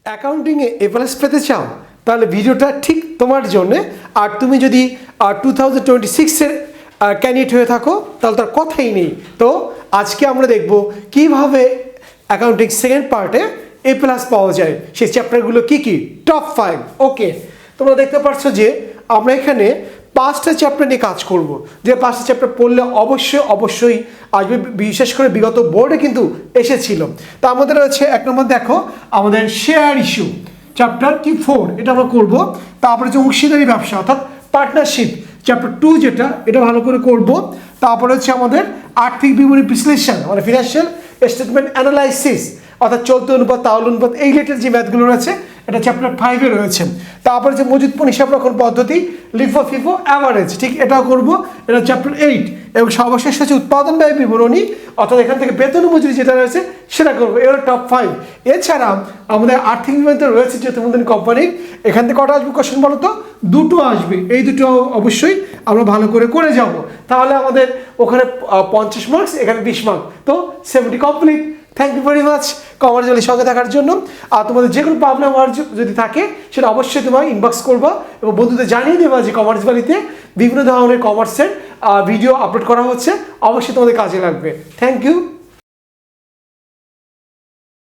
অ্যাকাউন্টিংয়ে এ plus পেতে চাও তাহলে ভিডিওটা ঠিক তোমার জন্যে। আর তুমি যদি 2026-এর ক্যান্ডিডেট হয়ে থাকো তাহলে তার কথাই নেই। তো আজকে আমরা দেখব কিভাবে অ্যাকাউন্টিং সেকেন্ড পার্টে এ প্লাস পাওয়া যায়, সেই চ্যাপ্টারগুলো কী কী, টপ 5। ওকে, তোমরা দেখতে পাচ্ছ যে আমরা এখানে 5টা চ্যাপ্টার নিয়ে কাজ করব, যে 5টা চ্যাপ্টার পড়লে অবশ্যই আসবে, বিশেষ করে বিগত বোর্ডে কিন্তু এসেছিল। তা আমাদের রয়েছে 1 নম্বর, দেখো আমাদের শেয়ার ইস্যু চ্যাপ্টার কি 4, এটা আমরা করব। তারপরে হচ্ছে অংশীদারি ব্যবসা অর্থাৎ পার্টনারশিপ চ্যাপ্টার 2, যেটা এটা ভালো করে করব। তারপরে হচ্ছে আমাদের আর্থিক বিবরণী বিশ্লেষণ, মানে ফিনান্সিয়াল স্টেটমেন্ট অ্যানালাইসিস অর্থাৎ চলতি অনুপাত, তাউল অনুপাত, এই রিলেটেড যে ম্যাথগুলো রয়েছে এটা চ্যাপ্টার 5-এ রয়েছে। তারপরে যে মজুদ পণ্য হিসাব রক্ষণ পদ্ধতি, লিফো ফিফো অ্যাভারেজ, ঠিক এটাও করব, এটা চ্যাপ্টার 8। এবং সর্বশেষ হচ্ছে উৎপাদন ব্যয় বিবরণী অর্থাৎ এখান থেকে বেতন মজুরি যেটা রয়েছে সেটা করবো, এর টপ 5। এছাড়া আমাদের আর্থিক বিবরণী রয়েছে যে তোমাদের কোম্পানির, এখান থেকে কটা আসবে কোশ্চেন বলো তো? 2টো আসবে। এই 2টো অবশ্যই আমরা ভালো করে করে যাব, তাহলে আমাদের ওখানে 50 মার্কস, এখানে 20 মার্ক, তো 70 complete. Thank you very much commerce ভ্যালির সঙ্গে থাকার জন্য। আর তোমাদের যে কোনো প্রবলেম হওয়ার যদি থাকে সেটা অবশ্যই তোমার ইনবক্স করবা এবং বন্ধুদের জানিয়ে দেবা যে কমার্স ভ্যালিতে বিভিন্ন ধরনের কমার্সের ভিডিও আপলোড করা হচ্ছে, অবশ্যই তোমাদের কাজে লাগবে। Thank you.